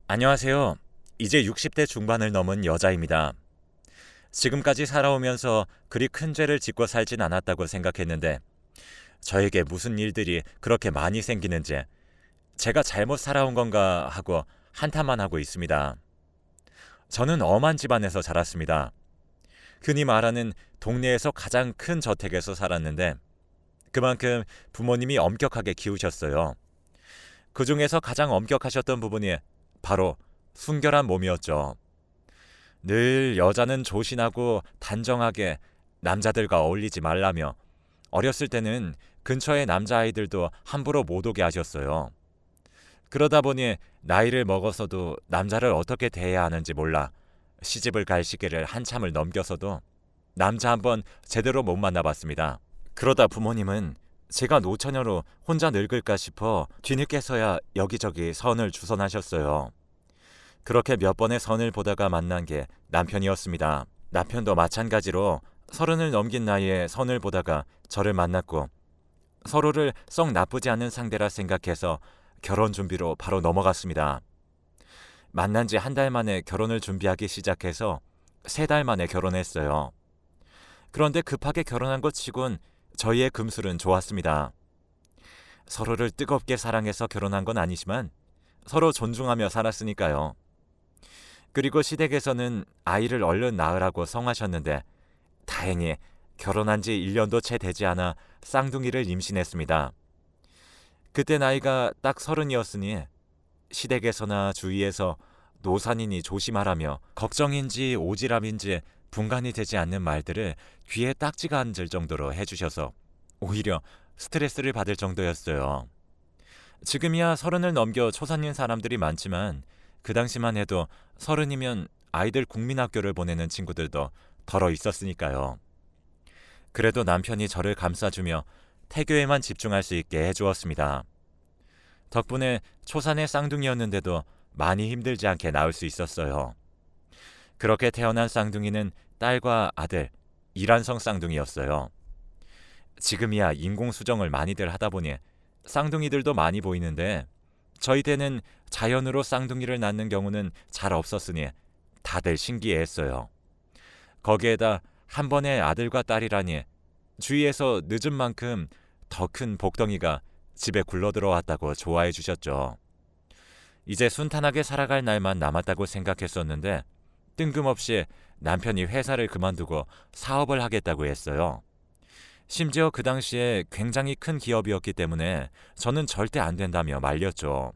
안녕하세요. 이제 60대 중반을 넘은 여자입니다. 지금까지 살아오면서 그리 큰 죄를 짓고 살진 않았다고 생각했는데 저에게 무슨 일들이 그렇게 많이 생기는지 제가 잘못 살아온 건가 하고 한탄만 하고 있습니다. 저는 엄한 집안에서 자랐습니다. 흔히 말하는 동네에서 가장 큰 저택에서 살았는데 그만큼 부모님이 엄격하게 키우셨어요. 그 중에서 가장 엄격하셨던 부분이 바로 순결한 몸이었죠. 늘 여자는 조신하고 단정하게 남자들과 어울리지 말라며 어렸을 때는 근처의 남자아이들도 함부로 못 오게 하셨어요. 그러다 보니 나이를 먹어서도 남자를 어떻게 대해야 하는지 몰라 시집을 갈 시기를 한참을 넘겨서도 남자 한번 제대로 못 만나봤습니다. 그러다 부모님은 제가 노처녀로 혼자 늙을까 싶어 뒤늦게서야 여기저기 선을 주선하셨어요. 그렇게 몇 번의 선을 보다가 만난 게 남편이었습니다. 남편도 마찬가지로 30을 넘긴 나이에 선을 보다가 저를 만났고 서로를 썩 나쁘지 않은 상대라 생각해서 결혼 준비로 바로 넘어갔습니다. 만난 지 한 달 만에 결혼을 준비하기 시작해서 3달 만에 결혼했어요. 그런데 급하게 결혼한 것 치곤 저희의 금술은 좋았습니다. 서로를 뜨겁게 사랑해서 결혼한 건 아니지만 서로 존중하며 살았으니까요. 그리고 시댁에서는 아이를 얼른 낳으라고 성하셨는데 다행히 결혼한 지 1년도 채 되지 않아 쌍둥이를 임신했습니다. 그때 나이가 딱 30이었으니 시댁에서나 주위에서 노산이니 조심하라며 걱정인지 오지랖인지 분간이 되지 않는 말들을 귀에 딱지가 앉을 정도로 해주셔서 오히려 스트레스를 받을 정도였어요. 지금이야 30을 넘겨 초산인 사람들이 많지만 그 당시만 해도 30이면 아이들 국민학교를 보내는 친구들도 덜어 있었으니까요. 그래도 남편이 저를 감싸주며 태교에만 집중할 수 있게 해주었습니다. 덕분에 초산의 쌍둥이였는데도 많이 힘들지 않게 낳을 수 있었어요. 그렇게 태어난 쌍둥이는 딸과 아들, 이란성 쌍둥이였어요. 지금이야 인공수정을 많이들 하다 보니 쌍둥이들도 많이 보이는데 저희 때는 자연으로 쌍둥이를 낳는 경우는 잘 없었으니 다들 신기해했어요. 거기에다 한 번에 아들과 딸이라니 주위에서 늦은 만큼 더 큰 복덩이가 집에 굴러들어왔다고 좋아해 주셨죠. 이제 순탄하게 살아갈 날만 남았다고 생각했었는데 뜬금없이 남편이 회사를 그만두고 사업을 하겠다고 했어요. 심지어 그 당시에 굉장히 큰 기업이었기 때문에 저는 절대 안 된다며 말렸죠.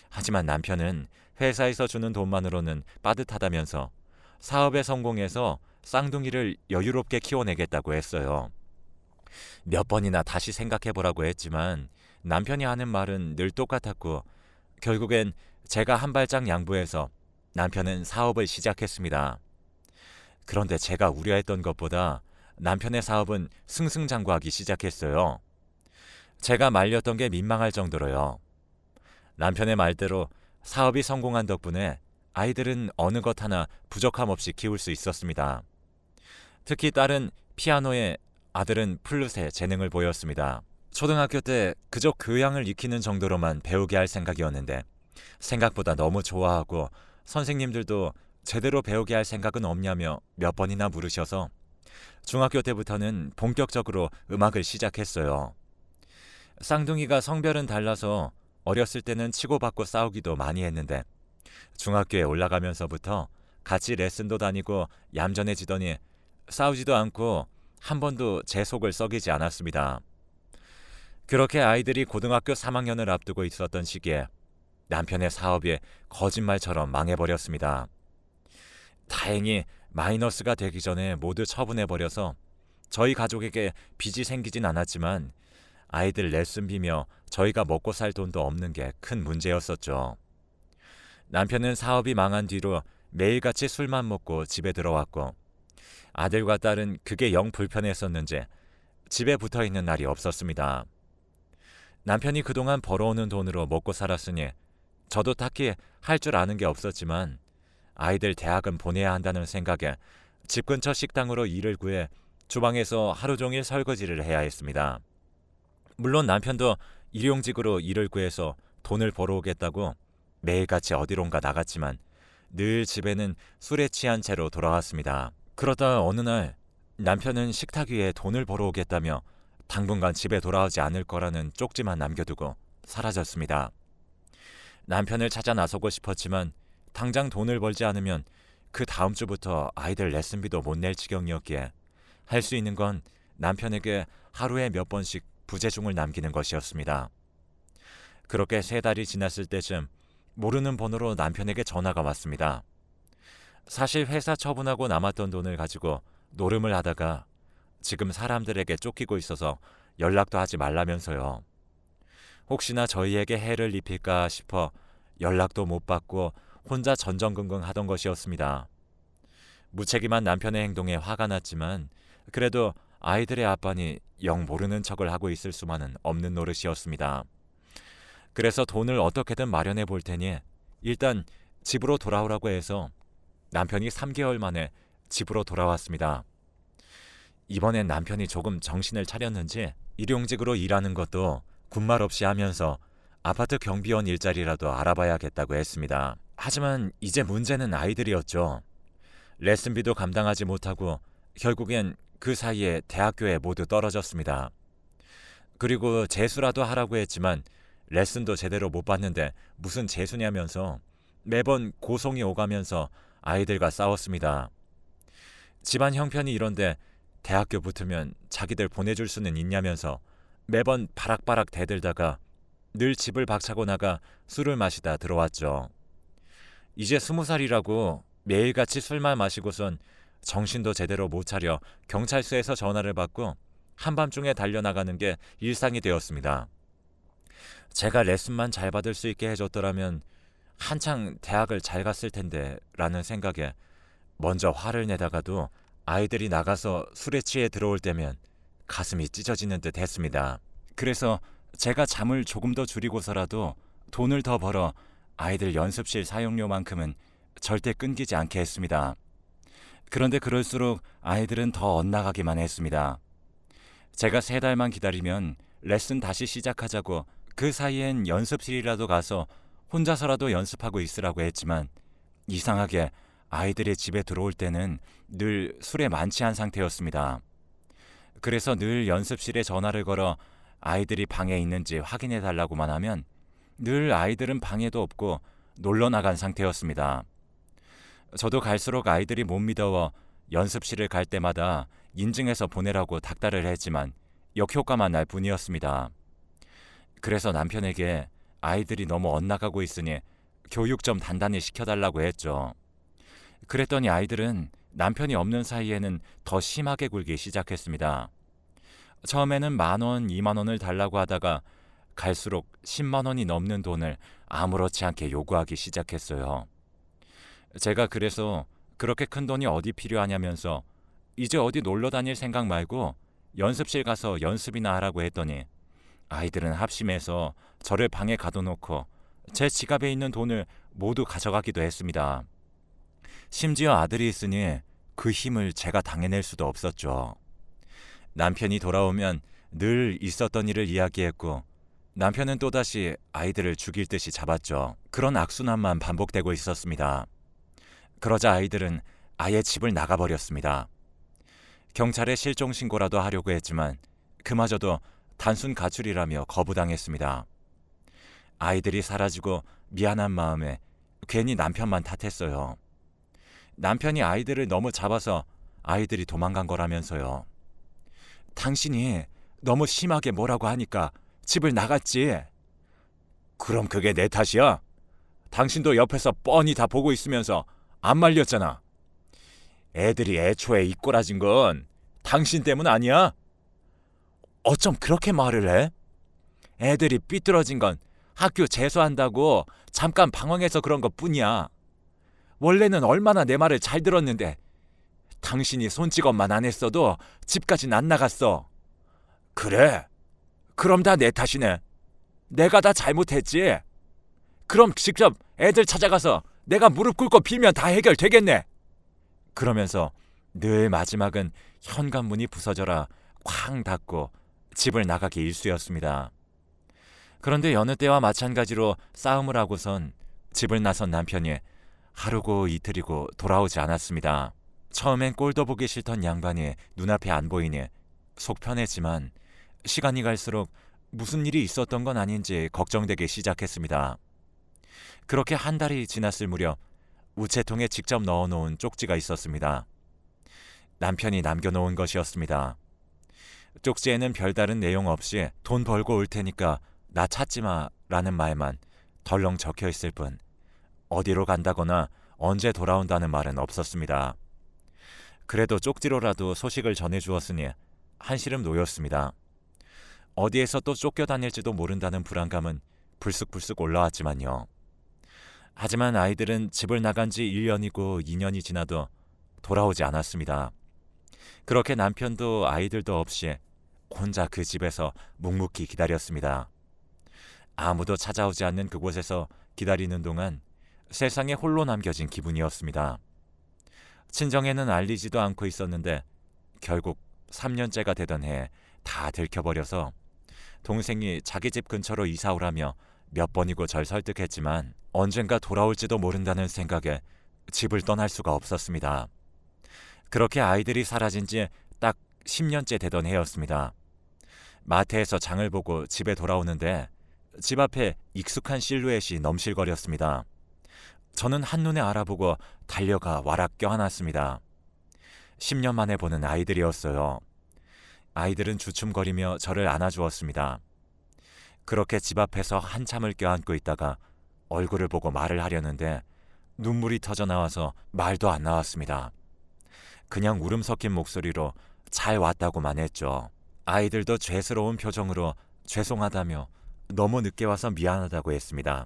하지만 남편은 회사에서 주는 돈만으로는 빠듯하다면서 사업에 성공해서 쌍둥이를 여유롭게 키워내겠다고 했어요. 몇 번이나 다시 생각해보라고 했지만 남편이 하는 말은 늘 똑같았고 결국엔 제가 한 발짝 양보해서 남편은 사업을 시작했습니다. 그런데 제가 우려했던 것보다 남편의 사업은 승승장구하기 시작했어요. 제가 말렸던 게 민망할 정도로요. 남편의 말대로 사업이 성공한 덕분에 아이들은 어느 것 하나 부족함 없이 키울 수 있었습니다. 특히 딸은 피아노에 아들은 플룻에 재능을 보였습니다. 초등학교 때 그저 교양을 익히는 정도로만 배우게 할 생각이었는데 생각보다 너무 좋아하고 선생님들도 제대로 배우게 할 생각은 없냐며 몇 번이나 물으셔서 중학교 때부터는 본격적으로 음악을 시작했어요. 쌍둥이가 성별은 달라서 어렸을 때는 치고받고 싸우기도 많이 했는데 중학교에 올라가면서부터 같이 레슨도 다니고 얌전해지더니 싸우지도 않고 한 번도 제 속을 썩이지 않았습니다. 그렇게 아이들이 고등학교 3학년을 앞두고 있었던 시기에 남편의 사업이 거짓말처럼 망해버렸습니다. 다행히 마이너스가 되기 전에 모두 처분해버려서 저희 가족에게 빚이 생기진 않았지만 아이들 레슨비며 저희가 먹고 살 돈도 없는 게 큰 문제였었죠. 남편은 사업이 망한 뒤로 매일같이 술만 먹고 집에 들어왔고 아들과 딸은 그게 영 불편했었는지 집에 붙어있는 날이 없었습니다. 남편이 그동안 벌어오는 돈으로 먹고 살았으니 저도 딱히 할 줄 아는 게 없었지만 아이들 대학은 보내야 한다는 생각에 집 근처 식당으로 일을 구해 주방에서 하루 종일 설거지를 해야 했습니다. 물론 남편도 일용직으로 일을 구해서 돈을 벌어오겠다고 매일같이 어디론가 나갔지만 늘 집에는 술에 취한 채로 돌아왔습니다. 그러다 어느 날 남편은 식탁 위에 돈을 벌어 오겠다며 당분간 집에 돌아오지 않을 거라는 쪽지만 남겨두고 사라졌습니다. 남편을 찾아 나서고 싶었지만 당장 돈을 벌지 않으면 그 다음 주부터 아이들 레슨비도 못 낼 지경이었기에 할 수 있는 건 남편에게 하루에 몇 번씩 부재중을 남기는 것이었습니다. 그렇게 3달이 지났을 때쯤 모르는 번호로 남편에게 전화가 왔습니다. 사실 회사 처분하고 남았던 돈을 가지고 노름을 하다가 지금 사람들에게 쫓기고 있어서 연락도 하지 말라면서요. 혹시나 저희에게 해를 입힐까 싶어 연락도 못 받고 혼자 전전긍긍 하던 것이었습니다. 무책임한 남편의 행동에 화가 났지만 그래도 아이들의 아빠니 영 모르는 척을 하고 있을 수만은 없는 노릇이었습니다. 그래서 돈을 어떻게든 마련해 볼 테니 일단 집으로 돌아오라고 해서 남편이 3개월 만에 집으로 돌아왔습니다. 이번엔 남편이 조금 정신을 차렸는지 일용직으로 일하는 것도 군말 없이 하면서 아파트 경비원 일자리라도 알아봐야겠다고 했습니다. 하지만 이제 문제는 아이들이었죠. 레슨비도 감당하지 못하고 결국엔 그 사이에 대학교에 모두 떨어졌습니다. 그리고 재수라도 하라고 했지만 레슨도 제대로 못 받는데 무슨 재수냐면서 매번 고송이 오가면서 아이들과 싸웠습니다. 집안 형편이 이런데 대학교 붙으면 자기들 보내줄 수는 있냐면서 매번 바락바락 대들다가 늘 집을 박차고 나가 술을 마시다 들어왔죠. 이제 20살이라고 매일같이 술만 마시고선 정신도 제대로 못 차려 경찰서에서 전화를 받고 한밤중에 달려나가는 게 일상이 되었습니다. 제가 레슨만 잘 받을 수 있게 해줬더라면 한창 대학을 잘 갔을 텐데 라는 생각에 먼저 화를 내다가도 아이들이 나가서 술에 취해 들어올 때면 가슴이 찢어지는 듯 했습니다. 그래서 제가 잠을 조금 더 줄이고서라도 돈을 더 벌어 아이들 연습실 사용료만큼은 절대 끊기지 않게 했습니다. 그런데 그럴수록 아이들은 더 엇나가기만 했습니다. 제가 3달만 기다리면 레슨 다시 시작하자고 그 사이엔 연습실이라도 가서 혼자서라도 연습하고 있으라고 했지만 이상하게 아이들이 집에 들어올 때는 늘 술에 만취한 상태였습니다. 그래서 늘 연습실에 전화를 걸어 아이들이 방에 있는지 확인해 달라고만 하면 늘 아이들은 방에도 없고 놀러 나간 상태였습니다. 저도 갈수록 아이들이 못 믿어워 연습실을 갈 때마다 인증해서 보내라고 닥달을 했지만 역효과만 날 뿐이었습니다. 그래서 남편에게 아이들이 너무 엇나가고 있으니 교육 좀 단단히 시켜달라고 했죠. 그랬더니 아이들은 남편이 없는 사이에는 더 심하게 굴기 시작했습니다. 처음에는 10,000원, 20,000원을 달라고 하다가 갈수록 10만 원이 넘는 돈을 아무렇지 않게 요구하기 시작했어요. 제가 그래서 그렇게 큰 돈이 어디 필요하냐면서 이제 어디 놀러 다닐 생각 말고 연습실 가서 연습이나 하라고 했더니 아이들은 합심해서 저를 방에 가둬놓고 제 지갑에 있는 돈을 모두 가져가기도 했습니다. 심지어 아들이 있으니 그 힘을 제가 당해낼 수도 없었죠. 남편이 돌아오면 늘 있었던 일을 이야기했고 남편은 또다시 아이들을 죽일 듯이 잡았죠. 그런 악순환만 반복되고 있었습니다. 그러자 아이들은 아예 집을 나가버렸습니다. 경찰에 실종 신고라도 하려고 했지만 그마저도 단순 가출이라며 거부당했습니다. 아이들이 사라지고 미안한 마음에 괜히 남편만 탓했어요. 남편이 아이들을 너무 잡아서 아이들이 도망간 거라면서요. 당신이 너무 심하게 뭐라고 하니까 집을 나갔지. 그럼 그게 내 탓이야? 당신도 옆에서 뻔히 다 보고 있으면서 안 말렸잖아. 애들이 애초에 이 꼬라진 건 당신 때문 아니야? 어쩜 그렇게 말을 해? 애들이 삐뚤어진 건 학교 재수한다고 잠깐 방황해서 그런 것 뿐이야. 원래는 얼마나 내 말을 잘 들었는데 당신이 손찌검만 안 했어도 집까진 안 나갔어. 그래? 그럼 다 내 탓이네. 내가 다 잘못했지. 그럼 직접 애들 찾아가서 내가 무릎 꿇고 빌면 다 해결되겠네. 그러면서 늘 마지막은 현관문이 부서져라 쾅 닫고 집을 나가기 일쑤였습니다. 그런데 여느 때와 마찬가지로 싸움을 하고선 집을 나선 남편이 하루고 이틀이고 돌아오지 않았습니다. 처음엔 꼴도 보기 싫던 양반이 눈앞에 안 보이니 속 편했지만 시간이 갈수록 무슨 일이 있었던 건 아닌지 걱정되기 시작했습니다. 그렇게 한 달이 지났을 무렵 우체통에 직접 넣어놓은 쪽지가 있었습니다. 남편이 남겨놓은 것이었습니다. 쪽지에는 별다른 내용 없이 돈 벌고 올 테니까 나 찾지 마라는 말만 덜렁 적혀 있을 뿐 어디로 간다거나 언제 돌아온다는 말은 없었습니다. 그래도 쪽지로라도 소식을 전해주었으니 한시름 놓였습니다. 어디에서 또 쫓겨다닐지도 모른다는 불안감은 불쑥불쑥 올라왔지만요. 하지만 아이들은 집을 나간 지 1년이고 2년이 지나도 돌아오지 않았습니다. 그렇게 남편도 아이들도 없이 혼자 그 집에서 묵묵히 기다렸습니다. 아무도 찾아오지 않는 그곳에서 기다리는 동안 세상에 홀로 남겨진 기분이었습니다. 친정에는 알리지도 않고 있었는데 결국 3년째가 되던 해에 다 들켜버려서 동생이 자기 집 근처로 이사 오라며 몇 번이고 절 설득했지만 언젠가 돌아올지도 모른다는 생각에 집을 떠날 수가 없었습니다. 그렇게 아이들이 사라진 지 딱 10년째 되던 해였습니다. 마트에서 장을 보고 집에 돌아오는데 집 앞에 익숙한 실루엣이 넘실거렸습니다. 저는 한눈에 알아보고 달려가 와락 껴안았습니다. 10년 만에 보는 아이들이었어요. 아이들은 주춤거리며 저를 안아주었습니다. 그렇게 집 앞에서 한참을 껴안고 있다가 얼굴을 보고 말을 하려는데 눈물이 터져 나와서 말도 안 나왔습니다. 그냥 울음 섞인 목소리로 잘 왔다고만 했죠. 아이들도 죄스러운 표정으로 죄송하다며 너무 늦게 와서 미안하다고 했습니다.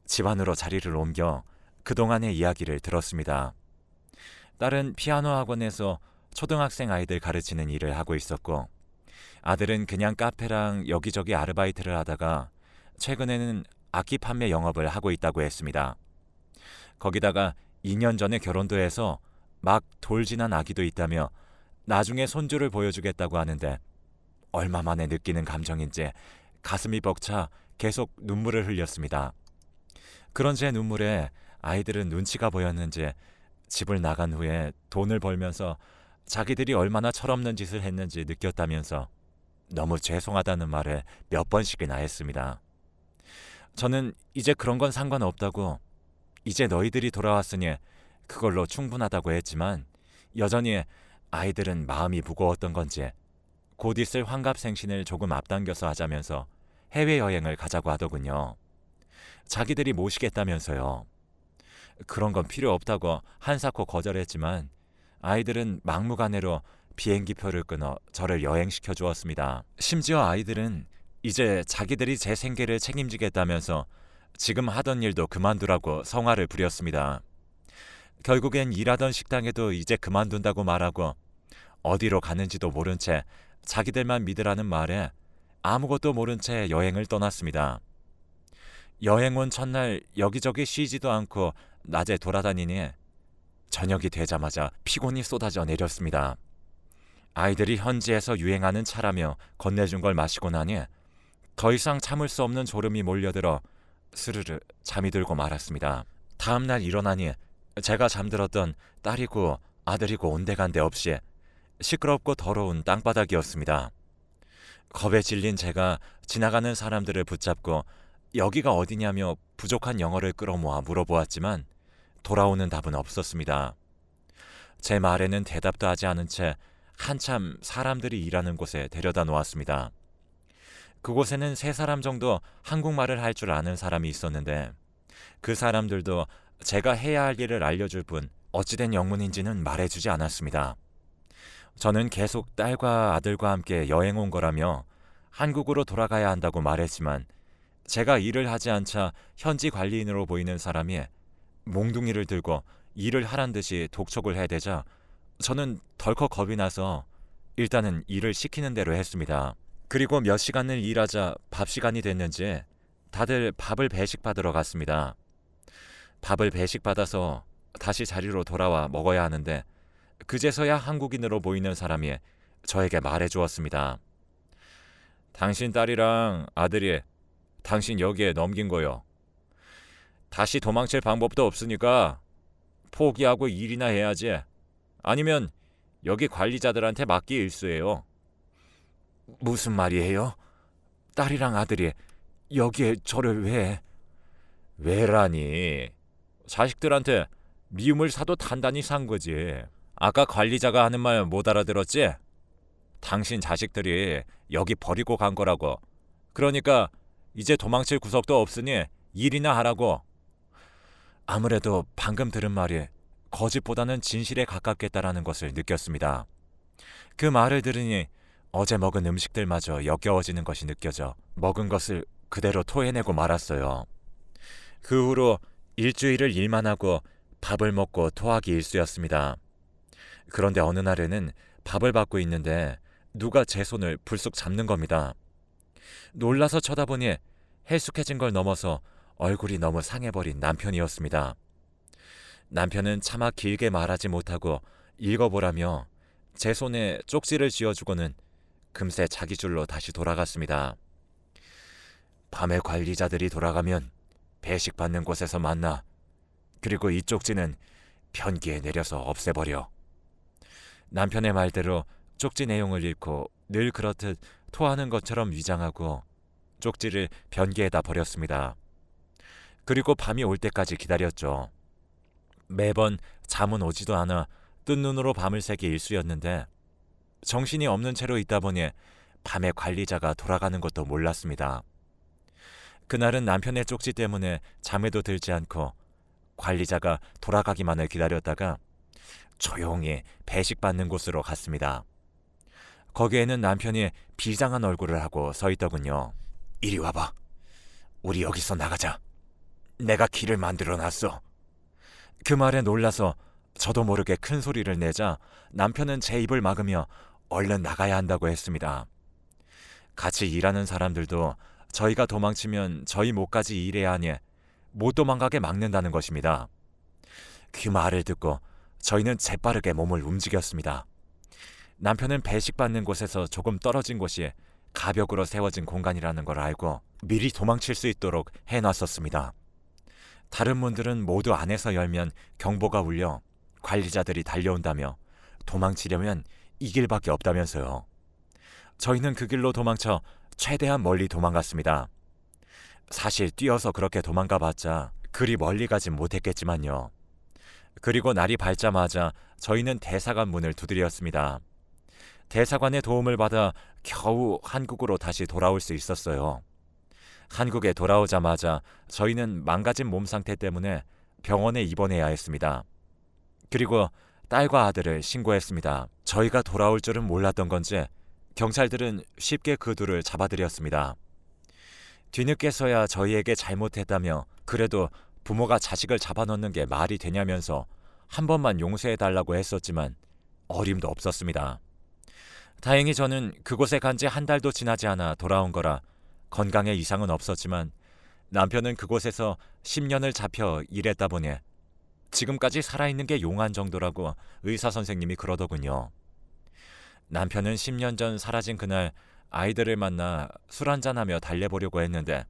집 안으로 자리를 옮겨 그동안의 이야기를 들었습니다. 딸은 피아노 학원에서 초등학생 아이들 가르치는 일을 하고 있었고 아들은 그냥 카페랑 여기저기 아르바이트를 하다가 최근에는 악기 판매 영업을 하고 있다고 했습니다. 거기다가 2년 전에 결혼도 해서 막 돌진한 아기도 있다며 나중에 손주를 보여주겠다고 하는데 얼마 만에 느끼는 감정인지 가슴이 벅차 계속 눈물을 흘렸습니다. 그런 제 눈물에 아이들은 눈치가 보였는지 집을 나간 후에 돈을 벌면서 자기들이 얼마나 철없는 짓을 했는지 느꼈다면서 너무 죄송하다는 말을 몇 번씩이나 했습니다. 저는 이제 그런 건 상관없다고, 이제 너희들이 돌아왔으니 그걸로 충분하다고 했지만 여전히 아이들은 마음이 무거웠던 건지 곧 있을 환갑생신을 조금 앞당겨서 하자면서 해외여행을 가자고 하더군요. 자기들이 모시겠다면서요. 그런 건 필요 없다고 한사코 거절했지만 아이들은 막무가내로 비행기표를 끊어 저를 여행시켜 주었습니다. 심지어 아이들은 이제 자기들이 제 생계를 책임지겠다면서 지금 하던 일도 그만두라고 성화를 부렸습니다. 결국엔 일하던 식당에도 이제 그만둔다고 말하고 어디로 가는지도 모른 채 자기들만 믿으라는 말에 아무것도 모른 채 여행을 떠났습니다. 여행 온 첫날 여기저기 쉬지도 않고 낮에 돌아다니니 저녁이 되자마자 피곤이 쏟아져 내렸습니다. 아이들이 현지에서 유행하는 차라며 건네준 걸 마시고 나니 더 이상 참을 수 없는 졸음이 몰려들어 스르르 잠이 들고 말았습니다. 다음 날 일어나니 제가 잠들었던 딸이고 아들이고 온데간데 없이 시끄럽고 더러운 땅바닥이었습니다. 겁에 질린 제가 지나가는 사람들을 붙잡고 여기가 어디냐며 부족한 영어를 끌어모아 물어보았지만 돌아오는 답은 없었습니다. 제 말에는 대답도 하지 않은 채 한참 사람들이 일하는 곳에 데려다 놓았습니다. 그곳에는 3사람 정도 한국말을 할 줄 아는 사람이 있었는데 그 사람들도 제가 해야 할 일을 알려줄 뿐 어찌된 영문인지는 말해주지 않았습니다. 저는 계속 딸과 아들과 함께 여행 온 거라며 한국으로 돌아가야 한다고 말했지만 제가 일을 하지 않자 현지 관리인으로 보이는 사람이 몽둥이를 들고 일을 하란 듯이 독촉을 해대자 저는 덜컥 겁이 나서 일단은 일을 시키는 대로 했습니다. 그리고 몇 시간을 일하자 밥 시간이 됐는지 다들 밥을 배식받으러 갔습니다. 밥을 배식받아서 다시 자리로 돌아와 먹어야 하는데 그제서야 한국인으로 보이는 사람이 저에게 말해주었습니다. 당신 딸이랑 아들이 당신 여기에 넘긴 거요. 다시 도망칠 방법도 없으니까 포기하고 일이나 해야지. 아니면 여기 관리자들한테 맡기 일쑤예요. 무슨 말이에요? 딸이랑 아들이 여기에 저를 왜? 왜라니? 자식들한테 미움을 사도 단단히 산 거지. 아까 관리자가 하는 말 못 알아들었지? 당신 자식들이 여기 버리고 간 거라고. 그러니까 이제 도망칠 구석도 없으니 일이나 하라고. 아무래도 방금 들은 말이 거짓보다는 진실에 가깝겠다라는 것을 느꼈습니다. 그 말을 들으니 어제 먹은 음식들마저 역겨워지는 것이 느껴져 먹은 것을 그대로 토해내고 말았어요. 그 후로 일주일을 일만 하고 밥을 먹고 토하기 일쑤였습니다. 그런데 어느 날에는 밥을 받고 있는데 누가 제 손을 불쑥 잡는 겁니다. 놀라서 쳐다보니 헬쑥해진 걸 넘어서 얼굴이 너무 상해버린 남편이었습니다. 남편은 차마 길게 말하지 못하고 읽어보라며 제 손에 쪽지를 쥐어주고는 금세 자기 줄로 다시 돌아갔습니다. 밤에 관리자들이 돌아가면 배식받는 곳에서 만나. 그리고 이 쪽지는 변기에 내려서 없애버려. 남편의 말대로 쪽지 내용을 읽고 늘 그렇듯 토하는 것처럼 위장하고 쪽지를 변기에다 버렸습니다. 그리고 밤이 올 때까지 기다렸죠. 매번 잠은 오지도 않아 뜬 눈으로 밤을 새기 일쑤였는데 정신이 없는 채로 있다 보니 밤에 관리자가 돌아가는 것도 몰랐습니다. 그날은 남편의 쪽지 때문에 잠에도 들지 않고 관리자가 돌아가기만을 기다렸다가 조용히 배식받는 곳으로 갔습니다. 거기에는 남편이 비장한 얼굴을 하고 서 있더군요. 이리 와봐. 우리 여기서 나가자. 내가 길을 만들어 놨어. 그 말에 놀라서 저도 모르게 큰 소리를 내자 남편은 제 입을 막으며 얼른 나가야 한다고 했습니다. 같이 일하는 사람들도 저희가 도망치면 저희 목까지 일해야 하니 못 도망가게 막는다는 것입니다. 그 말을 듣고 저희는 재빠르게 몸을 움직였습니다. 남편은 배식받는 곳에서 조금 떨어진 곳이 가벽으로 세워진 공간이라는 걸 알고 미리 도망칠 수 있도록 해놨었습니다. 다른 문들은 모두 안에서 열면 경보가 울려 관리자들이 달려온다며 도망치려면 이 길밖에 없다면서요. 저희는 그 길로 도망쳐 최대한 멀리 도망갔습니다. 사실 뛰어서 그렇게 도망가봤자 그리 멀리 가진 못했겠지만요. 그리고 날이 밝자마자 저희는 대사관 문을 두드렸습니다. 대사관의 도움을 받아 겨우 한국으로 다시 돌아올 수 있었어요. 한국에 돌아오자마자 저희는 망가진 몸 상태 때문에 병원에 입원해야 했습니다. 그리고 딸과 아들을 신고했습니다. 저희가 돌아올 줄은 몰랐던 건지 경찰들은 쉽게 그 둘을 잡아들였습니다. 뒤늦게서야 저희에게 잘못했다며 그래도 부모가 자식을 잡아넣는 게 말이 되냐면서 한 번만 용서해달라고 했었지만 어림도 없었습니다. 다행히 저는 그곳에 간 지 한 달도 지나지 않아 돌아온 거라 건강에 이상은 없었지만 남편은 그곳에서 10년을 잡혀 일했다 보니 지금까지 살아있는 게 용한 정도라고 의사 선생님이 그러더군요. 남편은 10년 전 사라진 그날 아이들을 만나 술 한잔하며 달래보려고 했는데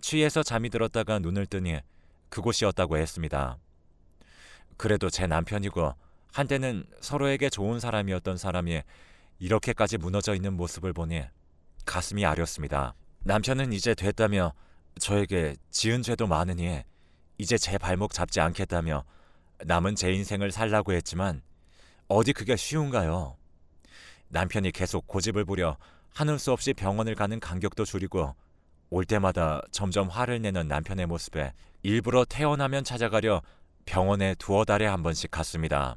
취해서 잠이 들었다가 눈을 뜨니 그곳이었다고 했습니다. 그래도 제 남편이고 한때는 서로에게 좋은 사람이었던 사람이 이렇게까지 무너져 있는 모습을 보니 가슴이 아렸습니다. 남편은 이제 됐다며 저에게 지은 죄도 많으니 이제 제 발목 잡지 않겠다며 남은 제 인생을 살라고 했지만 어디 그게 쉬운가요? 남편이 계속 고집을 부려 하는 수 없이 병원을 가는 간격도 줄이고 올 때마다 점점 화를 내는 남편의 모습에 일부러 태어나면 찾아가려 병원에 두어 달에 한 번씩 갔습니다.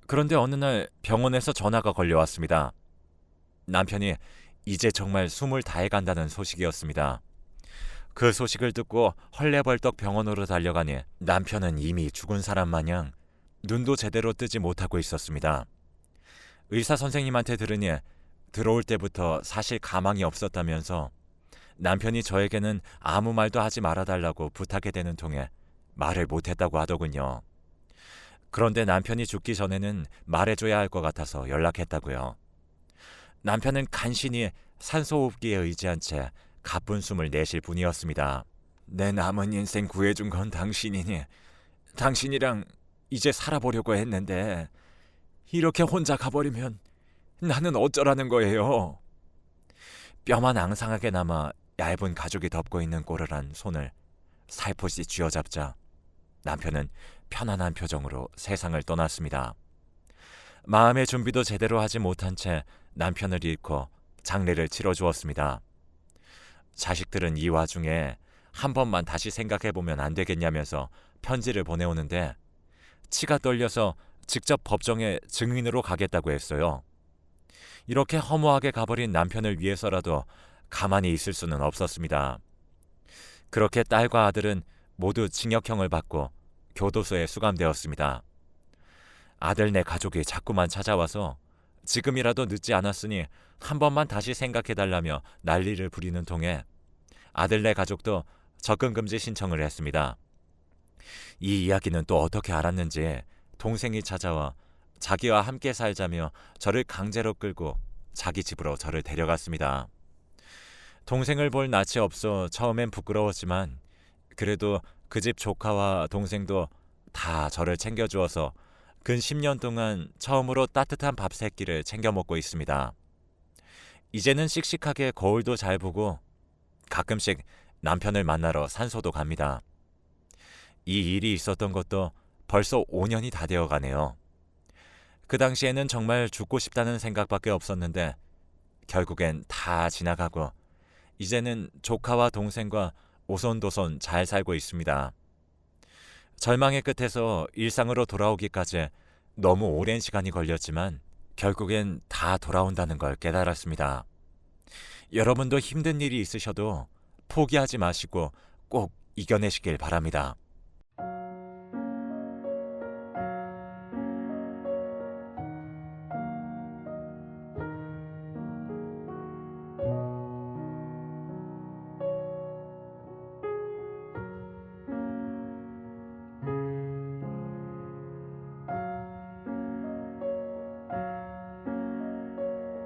그런데 어느 날 병원에서 전화가 걸려왔습니다. 남편이 이제 정말 숨을 다해 간다는 소식이었습니다. 그 소식을 듣고 헐레벌떡 병원으로 달려가니 남편은 이미 죽은 사람 마냥 눈도 제대로 뜨지 못하고 있었습니다. 의사 선생님한테 들으니 들어올 때부터 사실 가망이 없었다면서 남편이 저에게는 아무 말도 하지 말아달라고 부탁해 대는 통에 말을 못했다고 하더군요. 그런데 남편이 죽기 전에는 말해줘야 할 것 같아서 연락했다고요. 남편은 간신히 산소호흡기에 의지한 채 가쁜 숨을 내쉴 뿐이었습니다. 내 남은 인생 구해준 건 당신이니 당신이랑 이제 살아보려고 했는데 이렇게 혼자 가버리면 나는 어쩌라는 거예요. 뼈만 앙상하게 남아 얇은 가죽이 덮고 있는 꼬르란 손을 살포시 쥐어잡자 남편은 편안한 표정으로 세상을 떠났습니다. 마음의 준비도 제대로 하지 못한 채 남편을 잃고 장례를 치러주었습니다. 자식들은 이 와중에 한 번만 다시 생각해보면 안 되겠냐면서 편지를 보내오는데 치가 떨려서 직접 법정에 증인으로 가겠다고 했어요. 이렇게 허무하게 가버린 남편을 위해서라도 가만히 있을 수는 없었습니다. 그렇게 딸과 아들은 모두 징역형을 받고 교도소에 수감되었습니다. 아들네 가족이 자꾸만 찾아와서 지금이라도 늦지 않았으니 한 번만 다시 생각해달라며 난리를 부리는 통에 아들네 가족도 접근금지 신청을 했습니다. 이 이야기는 또 어떻게 알았는지 동생이 찾아와 자기와 함께 살자며 저를 강제로 끌고 자기 집으로 저를 데려갔습니다. 동생을 볼 낯이 없어 처음엔 부끄러웠지만 그래도 그 집 조카와 동생도 다 저를 챙겨주어서 근 10년 동안 처음으로 따뜻한 밥 세 끼를 챙겨 먹고 있습니다. 이제는 씩씩하게 거울도 잘 보고 가끔씩 남편을 만나러 산소도 갑니다. 이 일이 있었던 것도 벌써 5년이 다 되어 가네요. 그 당시에는 정말 죽고 싶다는 생각밖에 없었는데 결국엔 다 지나가고 이제는 조카와 동생과 오손도손 잘 살고 있습니다. 절망의 끝에서 일상으로 돌아오기까지 너무 오랜 시간이 걸렸지만 결국엔 다 돌아온다는 걸 깨달았습니다. 여러분도 힘든 일이 있으셔도 포기하지 마시고 꼭 이겨내시길 바랍니다.